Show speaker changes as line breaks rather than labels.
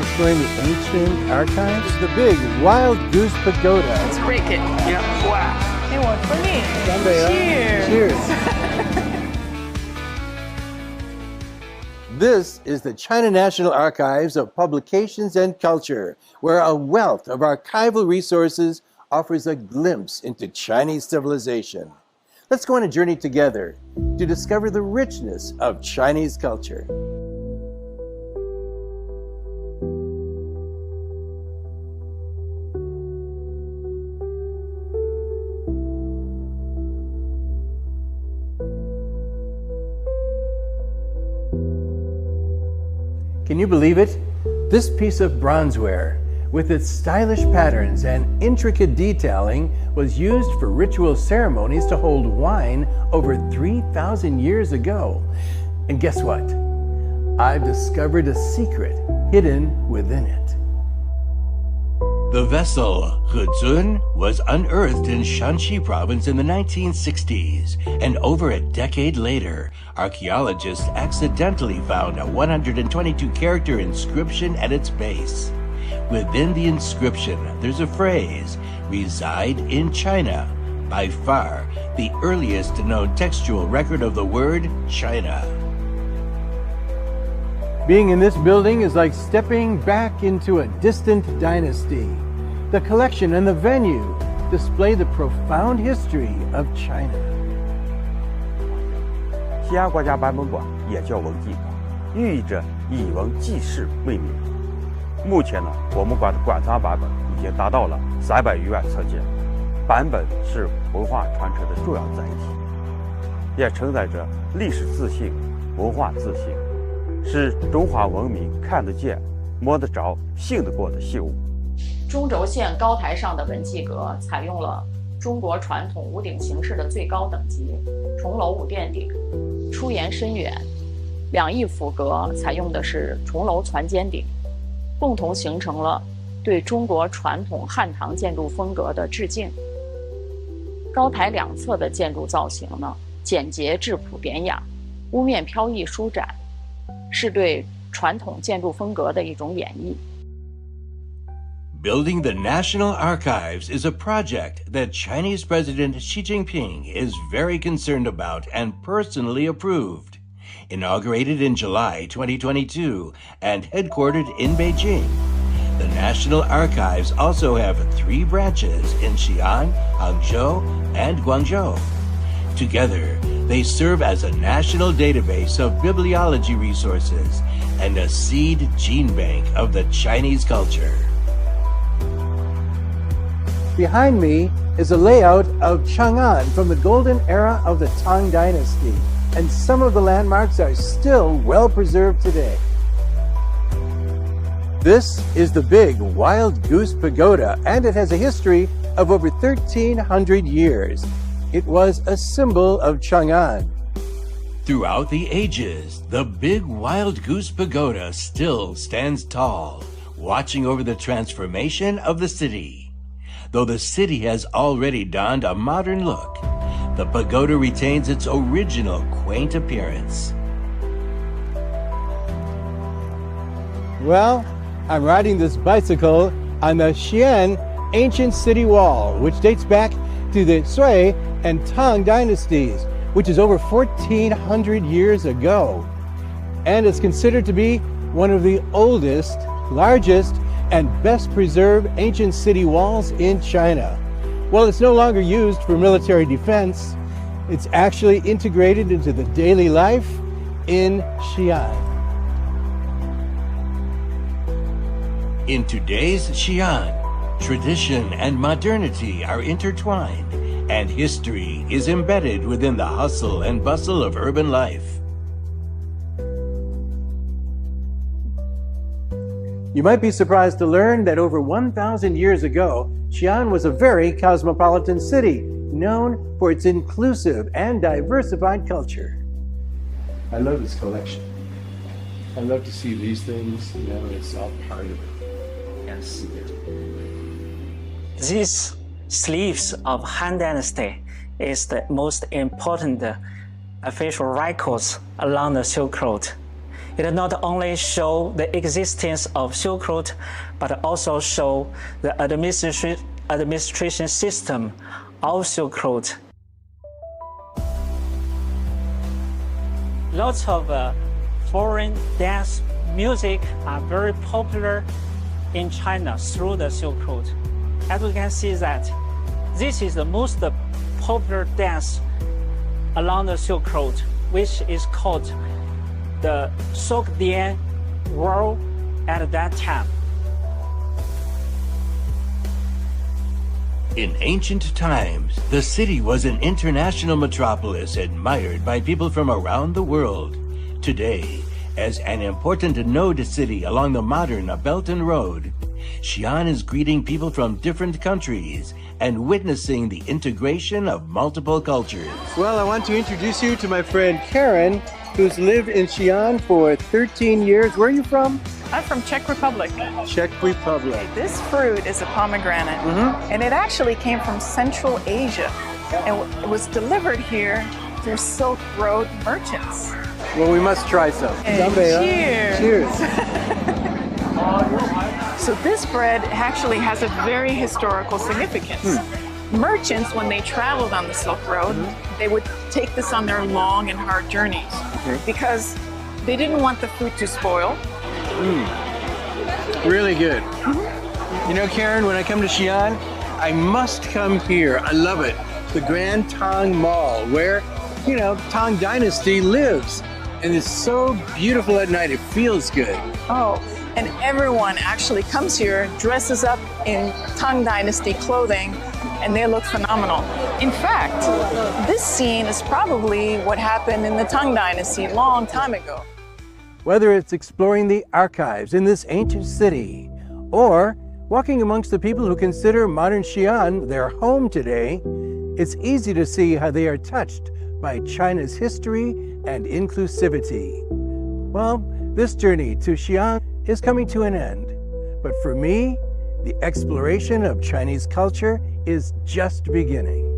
exploring the ancient archives, the big Wild Goose Pagoda.
Let's break it.
Yeah. Wow.
Hey, one for me.
Cheers. This is the China National Archives of Publications and Culture, where a wealth of archival resources offers a glimpse into Chinese civilization. Let's go on a journey together to discover the richness of Chinese culture. Can you believe it? This piece of bronzeware, with its stylish patterns and intricate detailing, was used for ritual ceremonies to hold wine over 3,000 years ago. And guess what? I've discovered a secret hidden within it.
The vessel Hezun was unearthed in Shanxi province in the 1960s, and over a decade later, archaeologists accidentally found a 122-character inscription at its base. Within the inscription, there's a phrase, "Reside in China," by far the earliest known textual record of the word China.
Being in this building is like stepping back into a distant dynasty. The collection and the venue display the profound history of China.
西安国家版本馆也叫文纪馆，寓意着以文记事为名。目前呢，我们馆的馆藏版本已经达到了300余万册件，版本是文化传承的重要载体，也承载着历史自信、文化自信，是中华文明看得见、摸得着、信得过的信物。
中轴线高台上的文纪阁采用了中国传统屋顶形式的最高等级重楼五殿顶，出檐深远；两翼辅阁采用的是重楼攒尖顶，共同形成了对中国传统汉唐建筑风格的致敬。高台两侧的建筑造型呢，简洁质朴典雅，屋面飘逸舒展，是对传统建筑风格的一种演绎。
Building the National Archives is a project that Chinese President Xi Jinping is very concerned about and personally approved. Inaugurated in July 2022 and headquartered in Beijing, the National Archives also have 3 branches in Xi'an, Hangzhou, and Guangzhou. Together, they serve as a national database of bibliology resources and a seed gene bank of the Chinese culture.
Behind me is a layout of Chang'an from the golden era of the Tang Dynasty, and some of the landmarks are still well preserved today. This is the big Wild Goose Pagoda, and it has a history of over 1,300 years. It was a symbol of Chang'an.
Throughout the ages, the big Wild Goose Pagoda still stands tall, watching over the transformation of the city. Though the city has already donned a modern look, the pagoda retains its original quaint appearance.
Well, I'm riding this bicycle on the Xi'an ancient city wall, which dates back to the Sui and Tang dynasties, which is over 1,400 years ago. And it's considered to be one of the oldest, largest, and best preserved ancient city walls in China. While it's no longer used for military defense, it's actually integrated into the daily life in Xi'an.
In today's Xi'an, tradition and modernity are intertwined, and history is embedded within the hustle and bustle of urban life.
You might be surprised to learn that over 1,000 years ago, Xi'an was a very cosmopolitan city, known for its inclusive and diversified culture. I love this collection. I love to see these things, it's all part of it. Yes.
These sleeves of Han Dynasty is the most important official records along the Silk Road. It not only shows the existence of Silk Road, but also shows the administration system of Silk Road. Lots of foreign dance music are very popular in China through the Silk Road. As we can see that this is the most popular dance along the Silk Road, which is called the Sogdian World at that time.
In ancient times, the city was an international metropolis admired by people from around the world. Today, as an important node city along the modern Belt and Road, Xi'an is greeting people from different countries and witnessing the integration of multiple cultures.
Well, I want to introduce you to my friend Karen, who's lived in Xi'an for 13 years. Where are you from?
I'm from Czech Republic.
Czech Republic.
This fruit is a pomegranate, and it actually came from Central Asia, and it was delivered here through Silk Road merchants.
Well, we must try some.
Cheers!
Cheers!
So this bread actually has a very historical significance. Merchants, when they traveled on the Silk Road, they would take this on their long and hard journeys because they didn't want the fruit to spoil.
Really good. You know, Karen, when I come to Xi'an, I must come here. I love it. The Grand Tang Mall, where, you know, Tang Dynasty lives. And it's so beautiful at night. It feels good.
Oh, and everyone actually comes here, dresses up in Tang Dynasty clothing, and they look phenomenal. In fact, this scene is probably what happened in the Tang Dynasty a long time ago.
Whether it's exploring the archives in this ancient city or walking amongst the people who consider modern Xi'an their home today, it's easy to see how they are touched by China's history and inclusivity. Well, this journey to Xi'an is coming to an end. But for me, the exploration of Chinese culture is just beginning.